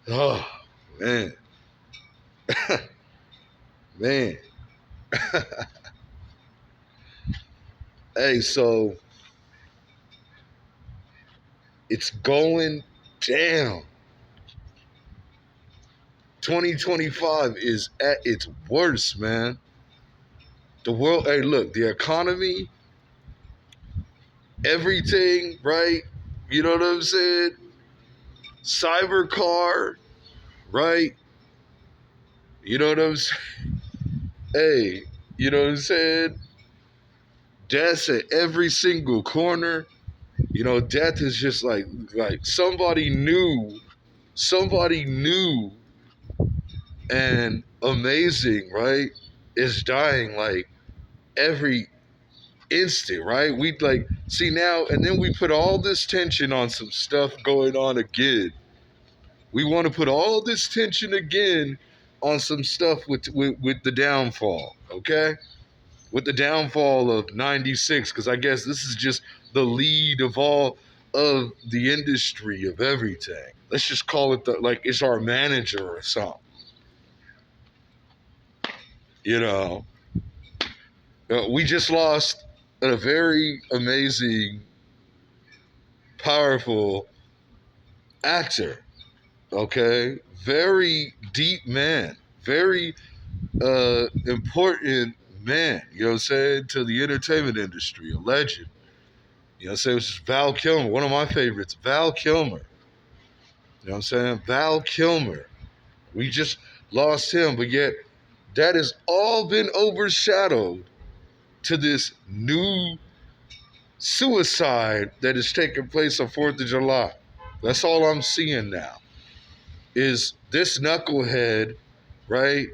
Oh, man. Man. Hey, so it's going down. 2025 is at its worst, man. The world, hey, look, the economy, everything, right? You know what I'm saying? Cyber car, right? You know what I'm saying? Hey, you know what I'm saying? Death's at every single corner. You know, death is just like somebody new and amazing, right? Is dying like every instant, right? We like see now, and then we put all this tension on some stuff going on again. We want to put all this tension again on some stuff with the downfall, okay? With the downfall of 96, because I guess this is just the lead of all of the industry of everything. Let's just call it like it's our manager or something. You know, we just lost a very amazing, powerful actor. Okay, very deep man, very important man. You know what I'm saying, to the entertainment industry, a legend. You know what I'm saying? Which is Val Kilmer, one of my favorites. Val Kilmer. You know what I'm saying? Val Kilmer. We just lost him, but yet that has all been overshadowed to this new suicide that is taking place on 4th of July. That's all I'm seeing now is this knucklehead, right?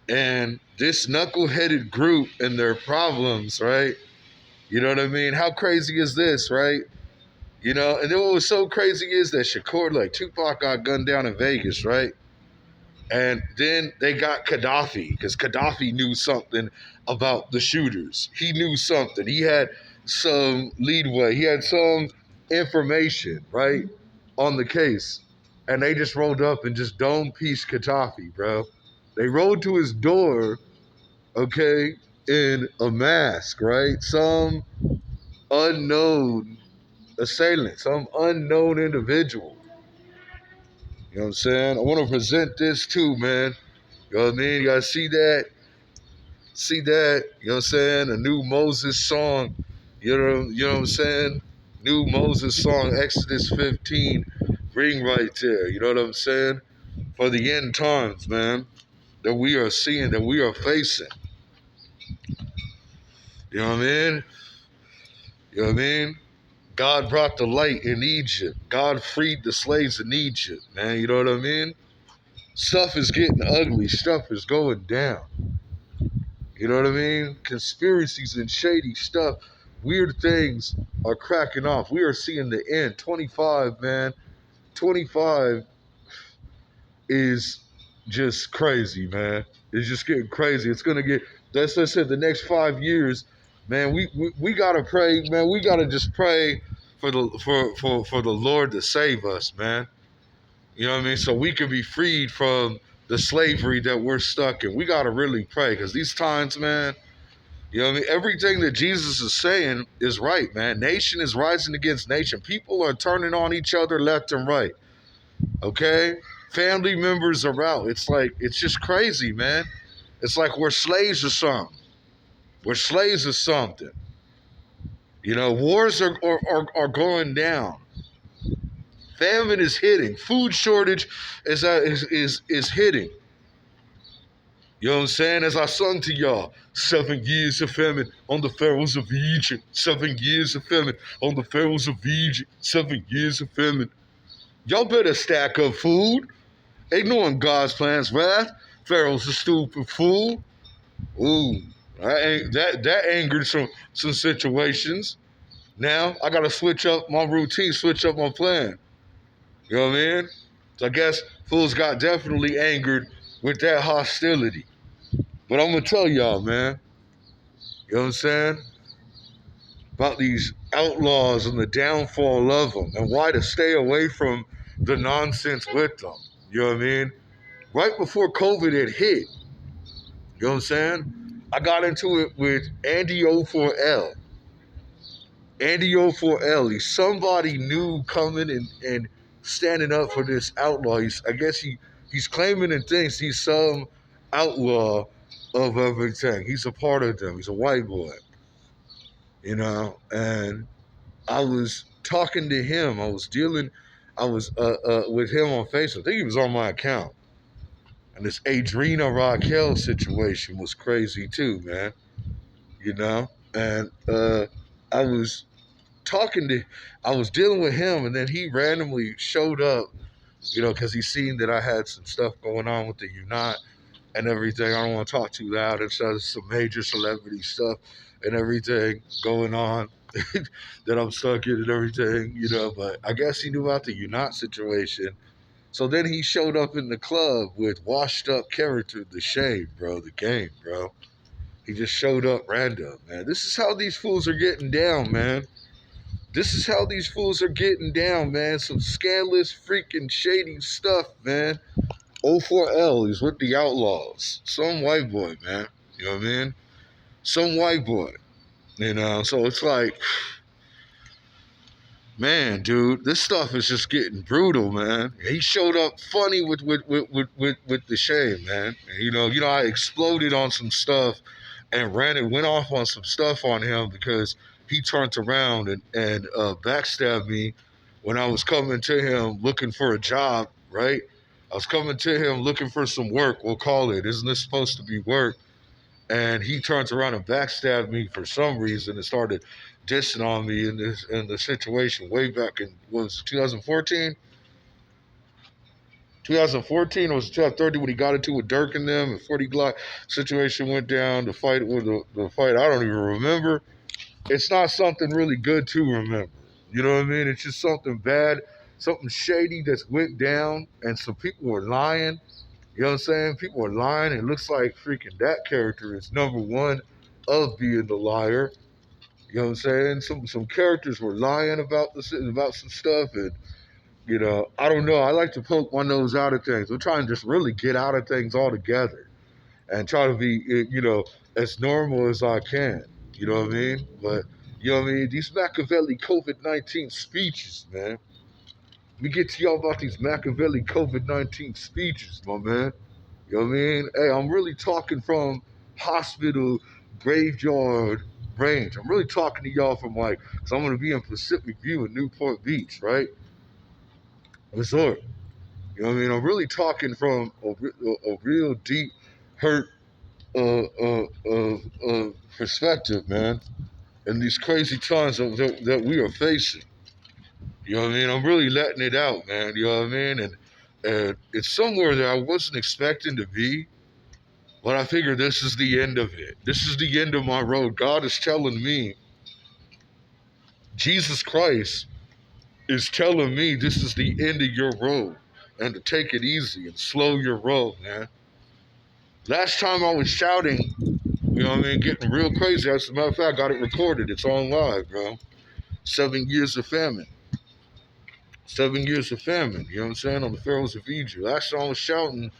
And this knuckleheaded group and their problems, right? You know what I mean? How crazy is this, right? You know, and then what was so crazy is that Shakur, like Tupac got gunned down in Vegas, right? And then they got Gaddafi because Gaddafi knew something about the shooters. He knew something. He had some leadway. He had some information, right, on the case. And they just rolled up and just dome pieced Gaddafi, bro. They rolled to his door, okay, in a mask, right? Some unknown assailant, some unknown individual. You know what I'm saying? I want to present this too, man. You know what I mean? You gotta see that. See that. You know what I'm saying? A new Moses song. You know what I'm saying? New Moses song, Exodus 15. Ring right there. You know what I'm saying? For the end times, man. That we are seeing, that we are facing. You know what I mean? You know what I mean? God brought the light in Egypt. God freed the slaves in Egypt, man. You know what I mean? Stuff is getting ugly. Stuff is going down. You know what I mean? Conspiracies and shady stuff. Weird things are cracking off. We are seeing the end. 25, man. 25 is just crazy, man. It's just getting crazy. It's gonna get. That's what I said. The next 5 years, man. We gotta pray, man. We gotta just pray for the Lord to save us, man. You know what I mean? So we can be freed from the slavery that we're stuck in. We gotta really pray because these times, man. You know what I mean? Everything that Jesus is saying is right, man. Nation is rising against nation. People are turning on each other left and right. Okay? Family members are out. It's like, it's just crazy, man. It's like we're slaves of something. We're slaves of something. You know, wars are going down. Famine is hitting. Food shortage is hitting. You know what I'm saying? As I sung to y'all, 7 years of famine on the pharaohs of Egypt. 7 years of famine on the pharaohs of Egypt. 7 years of famine. Y'all better stack up food. Ignoring God's plans, wrath. Pharaoh's a stupid fool. Ooh, that angered some situations. Now I gotta switch up my routine, switch up my plan. You know what I mean? So I guess fools got definitely angered with that hostility. But I'm gonna tell y'all, man. You know what I'm saying? about these outlaws and the downfall of them and why to stay away from the nonsense with them. You know what I mean? Right before COVID had hit, you know what I'm saying? I got into it with Andy O4L. Andy O4L, he's somebody new coming and standing up for this outlaw. I guess he's claiming and thinks he's some outlaw of everything. He's a part of them. He's a white boy, you know. And I was talking to him. I was with him on Facebook. I think he was on my account. And this Adrena Raquel situation was crazy too, man. You know, and I was I was dealing with him, and then he randomly showed up, you know, because he seen that I had some stuff going on with the Unite and everything. I don't want to talk too loud. It's some major celebrity stuff and everything going on that I'm stuck in and everything, you know. But I guess he knew about the Unite situation. So then he showed up in the club with washed up character, the shade, bro, the game, bro. He just showed up random, man. This is how these fools are getting down, man. This is how these fools are getting down, man. Some scandalous, freaking shady stuff, man. O4L, he's with the Outlaws. Some white boy, man. You know what I mean? Some white boy. You know, so it's like, man, dude, this stuff is just getting brutal, man. He showed up funny with the shame, man. And, you know, I exploded on some stuff and went off on some stuff on him because he turned around and backstabbed me when I was coming to him looking for a job, right? I was coming to him looking for some work, we'll call it. Isn't this supposed to be work? And he turns around and backstabbed me for some reason and started dissing on me in the situation way back in, was 2014? 2014 or was it 2013 when he got into with Dirk and them and 40 Glock situation went down, the fight with the fight, I don't even remember. It's not something really good to remember. You know what I mean? It's just something bad, something shady that's went down and some people were lying. You know what I'm saying? People are lying. It looks like freaking that character is number one of being the liar. You know what I'm saying? Some characters were lying about some stuff, and you know, I don't know. I like to poke my nose out of things. I'm trying to just really get out of things altogether and try to be, you know, as normal as I can. You know what I mean? But you know what I mean? These Machiavelli COVID-19 speeches, man. Let me get to y'all about these Machiavelli COVID-19 speeches, my man. You know what I mean? Hey, I'm really talking from hospital graveyard range. I'm really talking to y'all from like, because I'm going to be in Pacific View in Newport Beach, right? Resort. You know what I mean? I'm really talking from a real deep hurt perspective, man. In these crazy times that we are facing. You know what I mean? I'm really letting it out, man. You know what I mean? And it's somewhere that I wasn't expecting to be. But I figure this is the end of it. This is the end of my road. God is telling me, Jesus Christ is telling me this is the end of your road and to take it easy and slow your roll, man. Last time I was shouting, you know what I mean, getting real crazy. As a matter of fact, I got it recorded. It's on live, bro. 7 years of famine. 7 years of famine, you know what I'm saying, on the Pharaohs of Egypt. Last time I was shouting,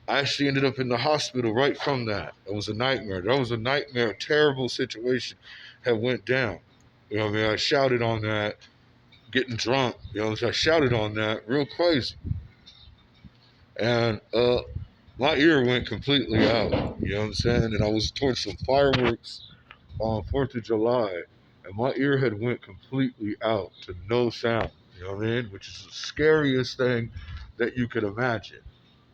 I actually ended up in the hospital right from that. It was a nightmare. That was a nightmare, terrible situation had went down. You know what I mean? I shouted on that, getting drunk. You know, I shouted on that, real crazy. And my ear went completely out. You know what I'm saying? And I was towards some fireworks on 4th of July, and my ear had went completely out to no sound. You know what I mean? Which is the scariest thing that you could imagine.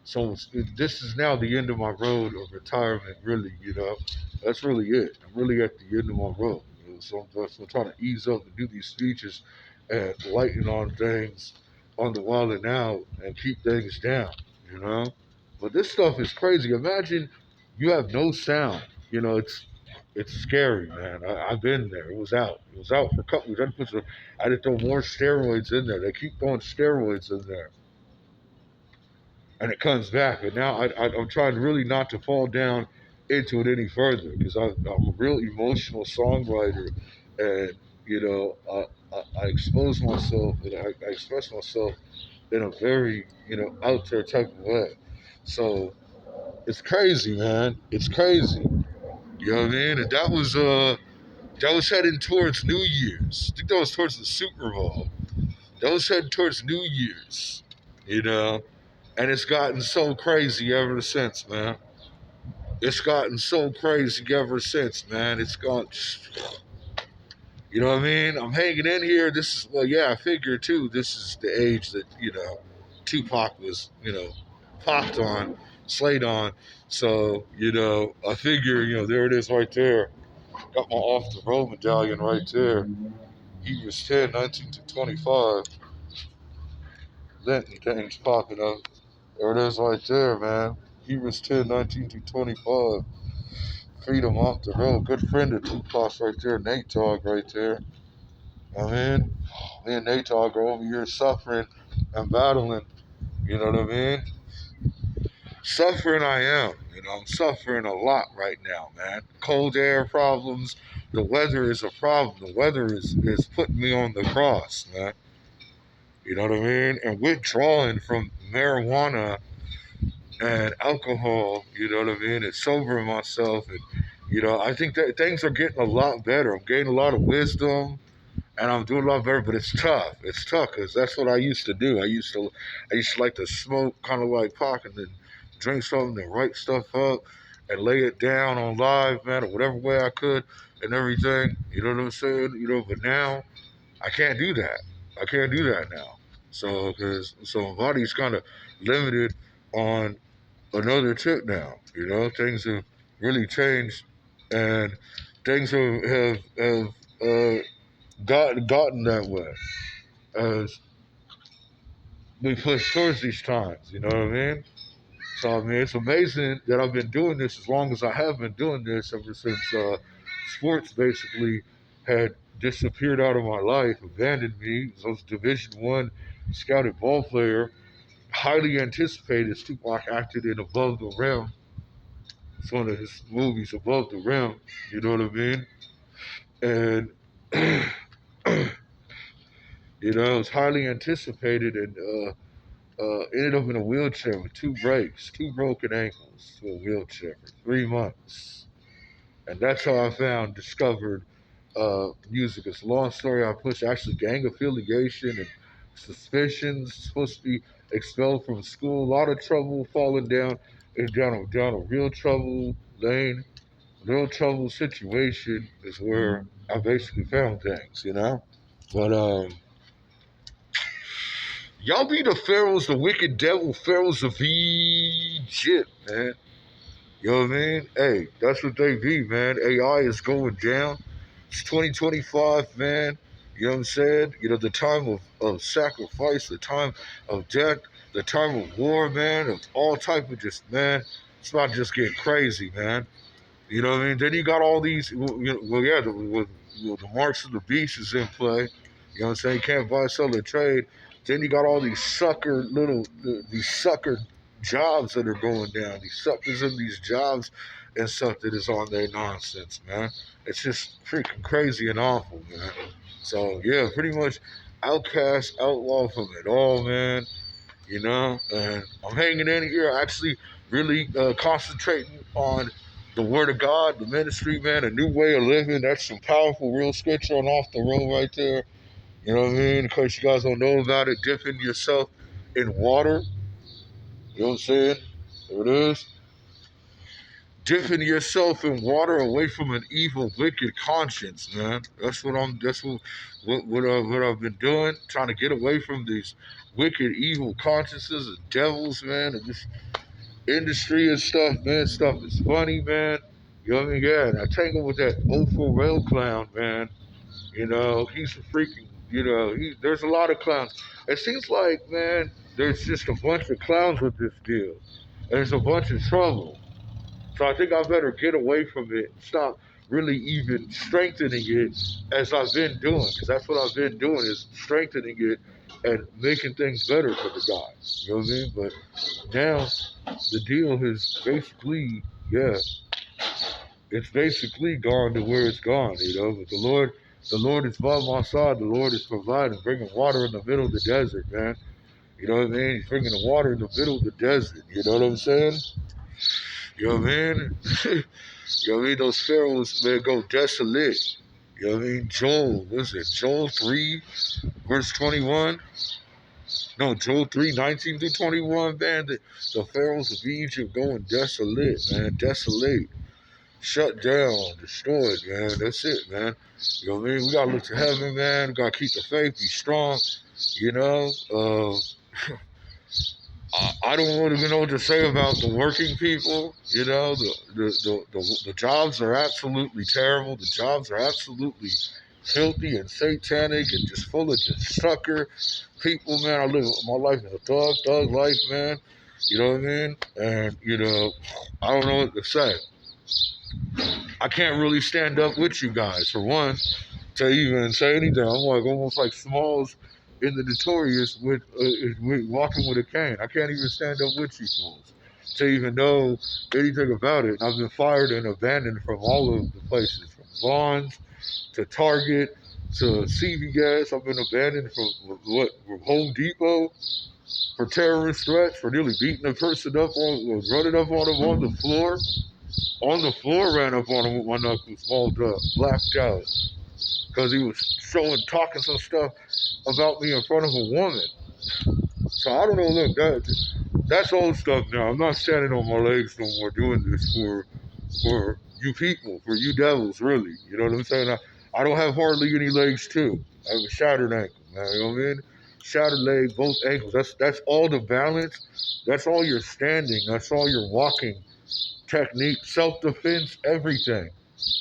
So this is now the end of my road of retirement, really, you know. That's really it. I'm really at the end of my road. You know? So I'm trying to ease up and do these speeches and lighten on things on the wall and out and keep things down, you know. But this stuff is crazy. Imagine you have no sound. You know, it's scary, man. I've been there. It was out. It was out for a couple weeks. I had to throw more steroids in there. They keep throwing steroids in there. And it comes back. And now I'm trying really not to fall down into it any further because I'm a real emotional songwriter and I expose myself and I express myself in a very out there type of way. So it's crazy, man. It's crazy. You know what I mean? And that was heading towards New Year's. I think that was towards the Super Bowl. That was heading towards New Year's. You know, and it's gotten so crazy ever since, man. It's gotten so crazy ever since, man. It's gone. You know what I mean? I'm hanging in here. This is, well, yeah, I figure too. This is the age that, Tupac was, popped on, slayed on. So, I figure, there it is right there. Got my off the road medallion right there. He was 10, 19 to 25. Linton things popping up. There it is right there, man. He was 10, 19 to 25. Freedom off the road. Good friend of Tupac's right there. Nate Dogg right there. I mean, me and Nate Dogg are over here suffering and battling. You know what I mean? Suffering I am. I'm suffering a lot right now, man. Cold air problems. The weather is a problem. The weather is putting me on the cross, man. You know what I mean? And withdrawing from marijuana and alcohol, you know what I mean? And sobering myself. And, I think that things are getting a lot better. I'm gaining a lot of wisdom. And I'm doing a lot better, but it's tough. It's tough because that's what I used to do. I used to like to smoke, kind of like Pac, and then drink something and write stuff up and lay it down on live, man, or whatever way I could and everything. You know what I'm saying? But now I can't do that. I can't do that now. So my body's kind of limited on another tip now. Things have really changed, and things have gotten that way as we push towards these times. You know what I mean? So I mean, it's amazing that I've been doing this as long as I have been doing this ever since sports basically had disappeared out of my life, abandoned me. I was Division I scouted ball player, highly anticipated. Tupac acted in Above the Rim. It's one of his movies, Above the Rim. You know what I mean? And it was highly anticipated, and ended up in a wheelchair with two breaks, two broken ankles, to a wheelchair for 3 months. And that's how I discovered music. It's a long story. I pushed actually gang affiliation and suspicions, supposed to be expelled from school, a lot of trouble, falling down a real trouble lane, real trouble situation is where I basically found things. But y'all be the pharaohs, the wicked devil pharaohs of Egypt, man. You know what I mean? Hey, that's what they be, man. AI is going down. It's 2025, man. You know what I'm saying? The time of sacrifice, the time of death, the time of war, man, of all type of just, man, it's not just getting crazy, man. You know what I mean? Then you got all these, yeah, the marks of the beast is in play. You know what I'm saying? You can't buy, sell, or trade. Then you got all these sucker jobs that are going down. These suckers in these jobs and stuff that is on their nonsense, man. It's just freaking crazy and awful, man. So, yeah, pretty much outcast, outlaw from it all, man. And I'm hanging in here, actually really concentrating on the Word of God, the ministry, man, a new way of living. That's some powerful, real scripture on Off the Road right there. You know what I mean? In case you guys don't know about it, dipping yourself in water. You know what I'm saying? There it is. Dipping yourself in water away from an evil, wicked conscience, man. That's what I've been doing, trying to get away from these wicked, evil consciences and devils, man, and this industry and stuff, man. Stuff is funny, man. You know what I mean? Yeah, and I tangled with that O4L clown, man. He's a freaking, there's a lot of clowns. It seems like, man, there's just a bunch of clowns with this deal. And there's a bunch of trouble. So I think I better get away from it and stop really even strengthening it as I've been doing. Because that's what I've been doing is strengthening it and making things better for the guys. You know what I mean? But now the deal is basically, yeah, it's basically gone to where it's gone, But the Lord The Lord is by my side. The Lord is providing, bringing water in the middle of the desert, man. You know what I mean? He's bringing the water in the middle of the desert. You know what I'm saying? You know what I mean? You know what I mean? Those pharaohs, man, go desolate. You know what I mean? Joel, what is it? Joel 3, verse 21? No, Joel 3, 19 through 21, man. The pharaohs of Egypt going desolate, man. Desolate. Shut down. Destroyed, man. That's it, man. You know what I mean? We got to look to heaven, man. We got to keep the faith, be strong. You know? I don't even know what to say about the working people. You know, the jobs are absolutely terrible. The jobs are absolutely filthy and satanic and just full of just sucker people, man. I live my life in a thug life, man. You know what I mean? And, you know, I don't know what to say. I can't really stand up with you guys, for one, to even say anything. I'm like almost like Smalls in the Notorious with walking with a cane. I can't even stand up with you fools to even know anything about it. And I've been fired and abandoned from all of the places, from Vaughn's to Target to CVS. I've been abandoned from Home Depot for terrorist threats, for nearly beating a person up running up on them on the floor. On the floor, ran up on him with my knuckles balled up, blacked out, because he was talking some stuff about me in front of a woman. So I don't know, look, that's old stuff now. I'm not standing on my legs no more doing this for you people, for you devils, really. You know what I'm saying? I don't have hardly any legs, too. I have a shattered ankle, man. You know what I mean? Shattered leg, both ankles. That's all the balance. That's all your standing. That's all your walking technique, self-defense, everything.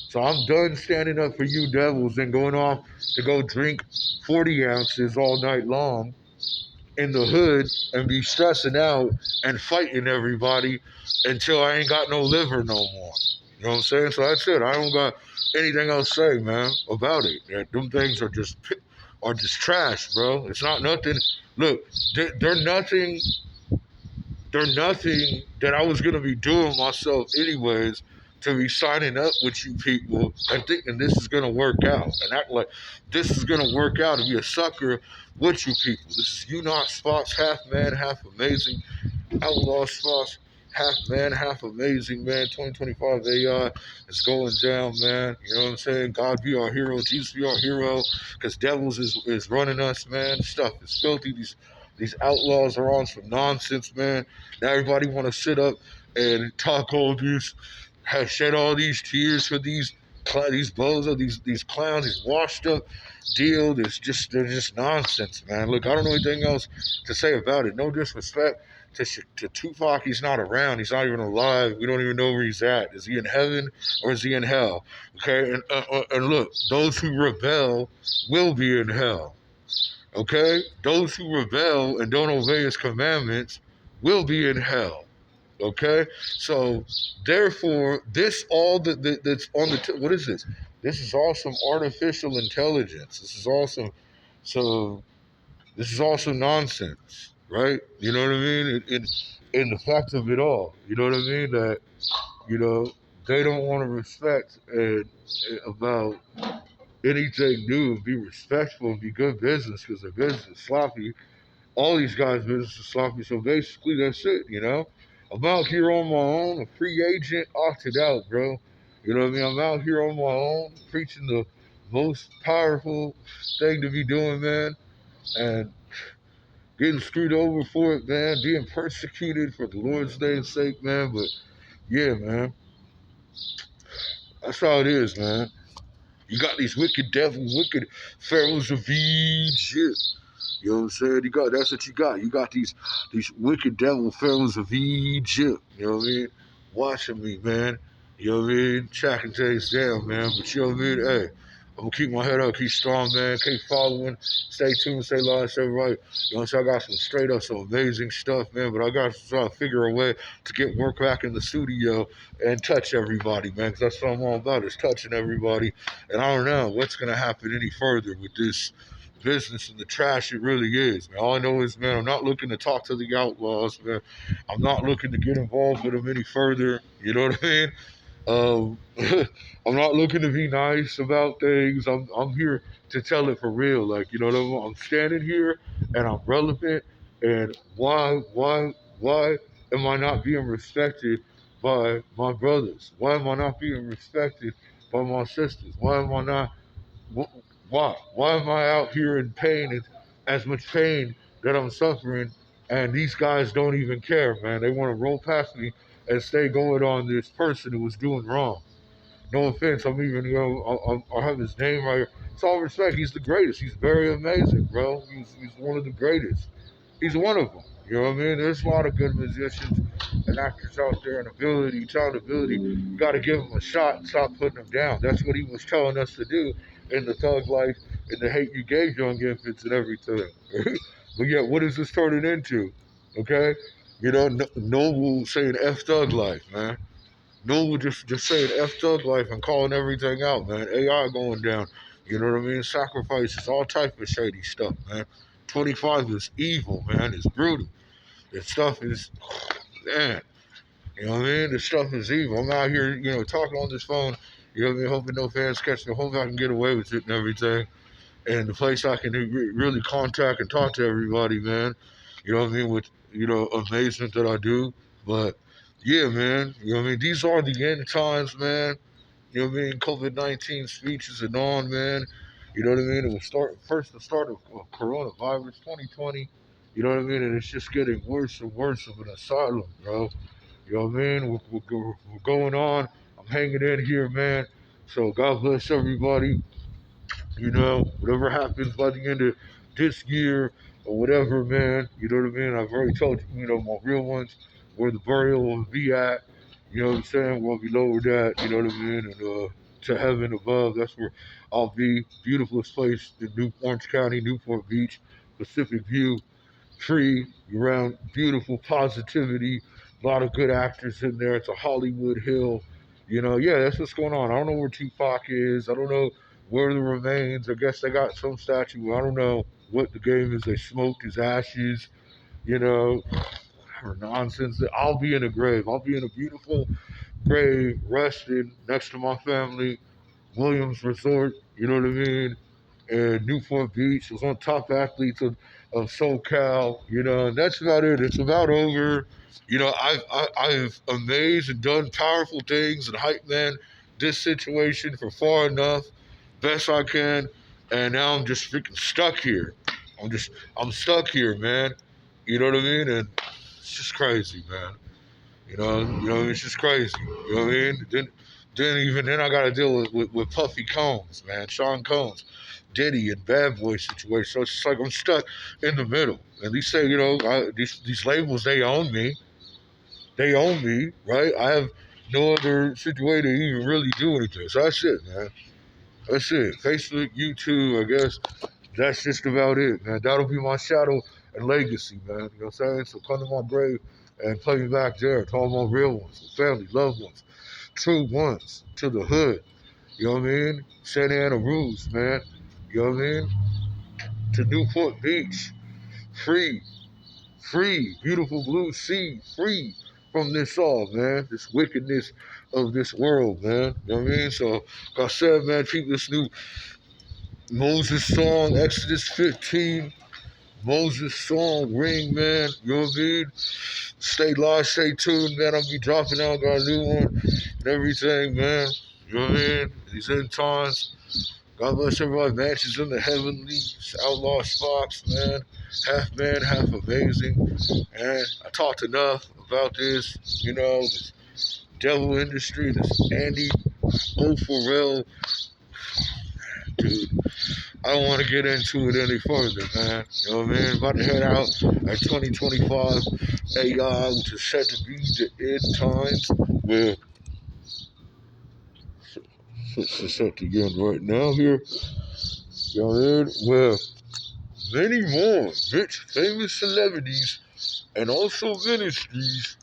So I'm done standing up for you devils and going off to go drink 40 ounces all night long in the hood and be stressing out and fighting everybody until I ain't got no liver no more. You know what I'm saying? So that's it. I don't got anything else to say, man, about it. Them things are just trash, bro. It's not nothing. Look, they're nothing. They're nothing that I was gonna be doing myself anyways to be signing up with you people and thinking this is gonna work out and act like this is gonna work out and be a sucker with you people. This is you not spots, half man, half amazing, outlaw spots, half man, half amazing, man. 2025 AI is going down, man. You know what I'm saying? God be our hero, Jesus be our hero, because devils is running us, man. Stuff is filthy. These outlaws are on some nonsense, man. Now everybody want to sit up and talk all these, shed all these tears for these bozos, these clowns, these washed up deal. They're just nonsense, man. Look, I don't know anything else to say about it. No disrespect to Tupac. He's not around. He's not even alive. We don't even know where he's at. Is he in heaven or is he in hell? Okay, and look, those who rebel will be in hell. Okay? Those who rebel and don't obey his commandments will be in hell. Okay? So, therefore, this all that's on the, what is this? This is all some artificial intelligence. This is also nonsense, right? You know what I mean? In the fact of it all, you know what I mean? That, you know, they don't want to respect about anything new and be respectful and be good business because their business is sloppy. All these guys' business is sloppy. So basically, that's it, you know? I'm out here on my own, a free agent, opted out, bro. You know what I mean? I'm out here on my own, preaching the most powerful thing to be doing, man, and getting screwed over for it, man, being persecuted for the Lord's name's sake, man. But yeah, man, that's how it is, man. You got these wicked devils, wicked pharaohs of Egypt. You know what I'm saying? That's what you got. You got these wicked devil pharaohs of Egypt. You know what I mean? Watching me, man. You know what I mean? Tracking things down, man. But you know what I mean? Hey, I'm gonna keep my head up, keep strong, man. Keep following, stay tuned, stay live, stay right. You know what I'm saying? I got some straight up, some amazing stuff, man. But I got to try to figure a way to get work back in the studio and touch everybody, man. Because that's what I'm all about, is touching everybody. And I don't know what's gonna happen any further with this business and the trash it really is, man. All I know is, man, I'm not looking to talk to the outlaws, man. I'm not looking to get involved with them any further. You know what I mean? Um, I'm not looking to be nice about things. I'm here to tell it for real. Like, you know what I mean? I'm standing here and I'm relevant. And why am I not being respected by my brothers? Why am I not being respected by my sisters? Why am I not? Why am I out here in pain, and as much pain that I'm suffering, and these guys don't even care, man? They want to roll past me and stay going on this person who was doing wrong. No offense, I'm even, I have his name right here. It's all respect. He's the greatest. He's very amazing, bro. He's one of the greatest. He's one of them. You know what I mean? There's a lot of good musicians and actors out there, and ability, talent, ability. You got to give them a shot and stop putting them down. That's what he was telling us to do in the Thug Life and the Hate You Gave Young Infants and everything. But yet, what is this turning into? Okay? You know, Noble saying F Thug Life, man. Noble just saying F Thug Life and calling everything out, man. AI going down. You know what I mean? Sacrifices, all type of shady stuff, man. 25 is evil, man. It's brutal. This stuff is, man. You know what I mean? This stuff is evil. I'm out here, talking on this phone. You know what I mean? Hoping no fans catch me. Hoping I can get away with it and everything. And the place I can really contact and talk to everybody, man. You know what I mean? With, amazement that I do. But, yeah, man. You know what I mean? These are the end times, man. You know what I mean? COVID-19 speeches and on, man. You know what I mean? It was the start of coronavirus 2020. You know what I mean? And it's just getting worse and worse of an asylum, bro. You know what I mean? We're going on. I'm hanging in here, man. So God bless everybody. Whatever happens by the end of this year or whatever, man. You know what I mean? I've already told you, my real ones, where the burial will be at. You know what I'm saying? We'll be lowered at, you know what I mean? And to heaven above, that's where I'll be. Beautifulest place in Orange County, Newport Beach, Pacific View, free, around beautiful positivity, a lot of good actors in there. It's a Hollywood Hill. Yeah, that's what's going on. I don't know where Tupac is. I don't know where the remains. I guess they got some statue. I don't know what the game is. They smoked his ashes, you know, or nonsense. I'll be in a grave. I'll be in a beautiful grave, resting next to my family, Williams Resort, you know what I mean? And Newport Beach was on top athletes of SoCal, and that's about it. It's about over. I've amazed and done powerful things and hype man this situation for far enough, best I can, and now I'm just freaking stuck here. I'm stuck here, man. You know what I mean? And it's just crazy, man. It's just crazy. You know what I mean? Then I got to deal with Puffy Combs, man, Sean Combs, Diddy, and Bad Boy situation. So it's just like I'm stuck in the middle. And they say, these labels, they own me. They own me, right? I have no other situation to even really do anything. So that's it, man. That's it. Facebook, YouTube, I guess. That's just about it, man. That'll be my shadow and legacy, man. You know what I'm saying? So come to my grave and play me back there to all my real ones, family, loved ones, true ones, to the hood. You know what I mean? Santa Ana Rules, man. You know what I mean? To Newport Beach. Free, free, beautiful blue sea, free from this all, man. This wickedness of this world, man. You know what I mean? So, like I said, man, keep this new Moses song, Exodus 15. Moses song, ring, man. You know what I mean? Stay live, stay tuned, man. I'll be dropping out, got a new one and everything, man. You know what I mean? These end times. God bless everybody. Matches in the heavenlies, outlaw spots, man, half amazing. And I talked enough about this, this devil industry, this Andy O4L, dude. I don't want to get into it any further, man. You know what I mean? About to head out at 2025 AI, which is set to be the end times. Where it's set to begin right now here. You know what I mean? Where many more rich, famous celebrities and also ministries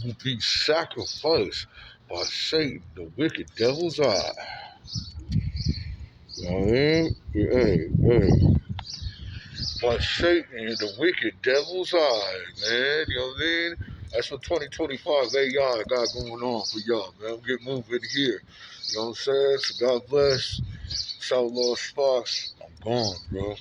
will be sacrificed by Satan, the wicked devil's eye. You know what I mean? Hey. By Satan, the wicked devil's eye, man. You know what I mean? That's what 2025 AI got going on for y'all, man. Get moving here. You know what I'm saying? So God bless. It's OUTLAWZ Sparks. I'm gone, bro.